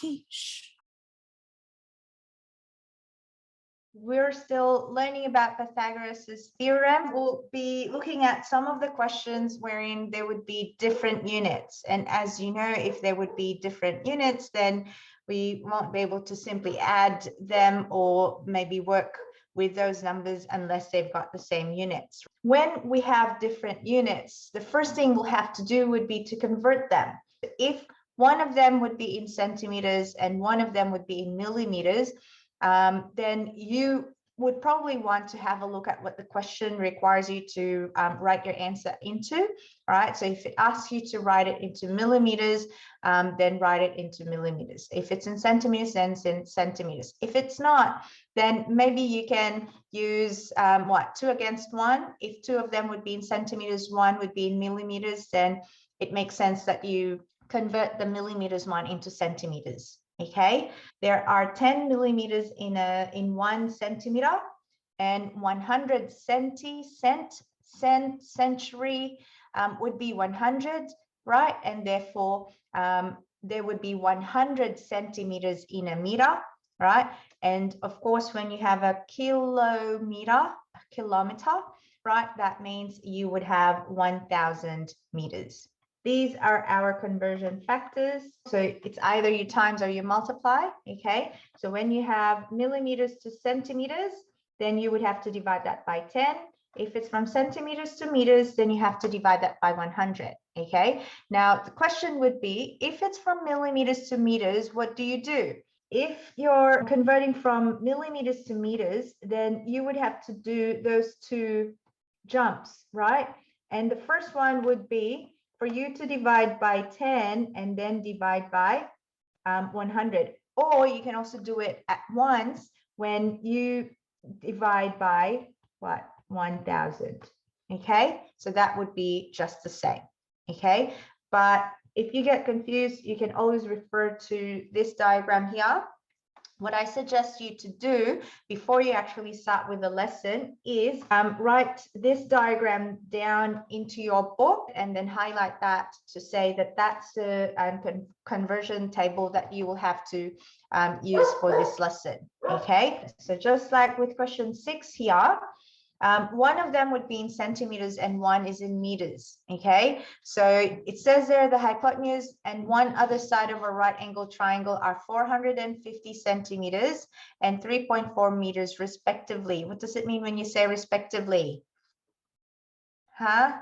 Aki, shh. We're still learning about Pythagoras' theorem. We'll be looking at some of the questions wherein there would be different units. And as you know, if there would be different units, then we won't be able to simply add them or maybe work with those numbers unless they've got the same units. When we have different units, the first thing we'll have to do would be to convert them. If one of them would be in centimeters and one of them would be in millimeters, then you would probably want to have a look at what the question requires you to write your answer into. All right, so if it asks you to write it into millimeters, then write it into millimeters. If it's in centimeters, then it's in centimeters. If it's not, then maybe you can use 2 against 1. If 2 of them would be in centimeters, 1 would be in millimeters, then it makes sense that you convert the millimeters one into centimeters. Okay, there are 10 millimeters in 1 centimeter, and 100 century would be 100, right? And therefore there would be 100 centimeters in a meter, right? And of course, when you have a kilometer, right, that means you would have 1,000 meters. These are our conversion factors. So it's either you times or you multiply, okay? So when you have millimeters to centimeters, then you would have to divide that by 10. If it's from centimeters to meters, then you have to divide that by 100, okay? Now, the question would be, if it's from millimeters to meters, what do you do? If you're converting from millimeters to meters, then you would have to do those 2 jumps, right? And the first one would be for you to divide by 10 and then divide by 100. Or you can also do it at once when you divide by 1,000. Okay, so that would be just the same. Okay, but if you get confused, you can always refer to this diagram here. What I suggest you to do before you actually start with the lesson is write this diagram down into your book and then highlight that to say that that's the conversion table that you will have to use for this lesson. Okay, so just like with question 6 here, one of them would be in centimeters and one is in meters. Okay, so it says there the hypotenuse and one other side of a right angle triangle are 450 centimeters and 3.4 meters respectively. What does it mean when you say respectively? Huh?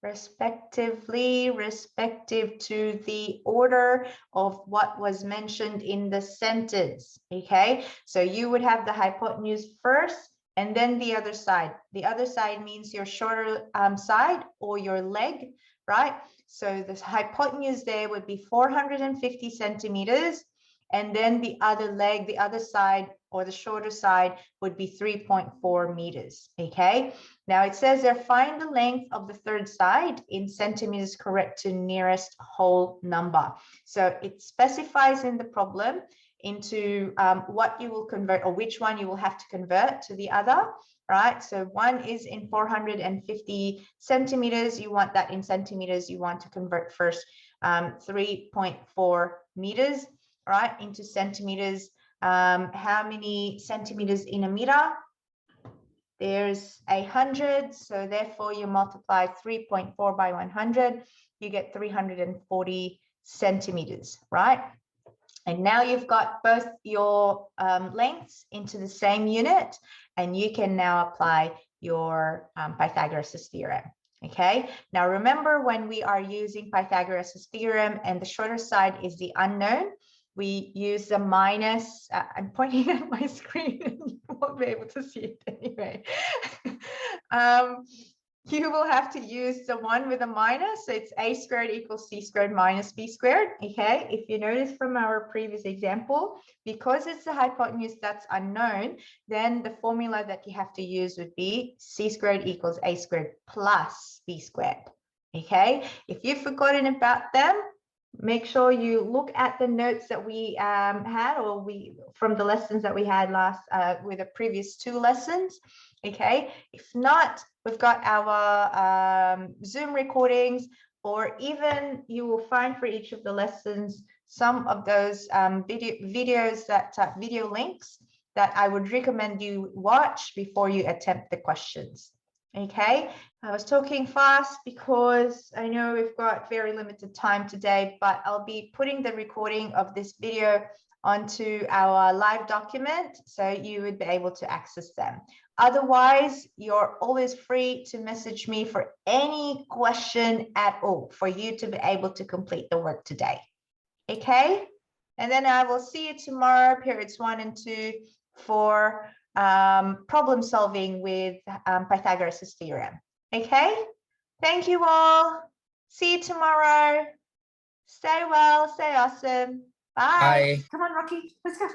Respectively, respective to the order of what was mentioned in the sentence. Okay, so you would have the hypotenuse first and then the other side. The other side means your shorter side or your leg, right? So the hypotenuse there would be 450 centimeters. And then the other leg, the other side or the shorter side would be 3.4 meters. Okay. Now it says there, find the length of the third side in centimeters correct to nearest whole number. So it specifies in the problem into what you will convert or which one you will have to convert to the other, right? So one is in 450 centimeters. You want that in centimeters. You want to convert first 3.4 meters, right, into centimeters. How many centimeters in a meter? There's 100. So therefore you multiply 3.4 by 100, you get 340 centimeters, right? And now you've got both your lengths into the same unit, and you can now apply your Pythagoras' theorem. Okay, now remember when we are using Pythagoras' theorem and the shorter side is the unknown, we use the minus. I'm pointing at my screen and you won't be able to see it anyway. You will have to use the one with a minus. So it's a squared equals c squared minus b squared. Okay, if you notice from our previous example, because it's the hypotenuse that's unknown, then the formula that you have to use would be c squared equals a squared plus b squared. Okay, if you've forgotten about them, make sure you look at the notes that we had or from the lessons that we had last with the previous 2 lessons. Okay, if not, we've got our Zoom recordings or even you will find for each of the lessons some of those video links that I would recommend you watch before you attempt the questions. Okay, I was talking fast because I know we've got very limited time today, but I'll be putting the recording of this video onto our live document so you would be able to access them. Otherwise, you're always free to message me for any question at all for you to be able to complete the work today. Okay, and then I will see you tomorrow, periods 1 and 2, for problem solving with Pythagoras Theorem. Okay, thank you all. See you tomorrow. Stay well, stay awesome. Bye. Bye. Come on, Rocky, let's go.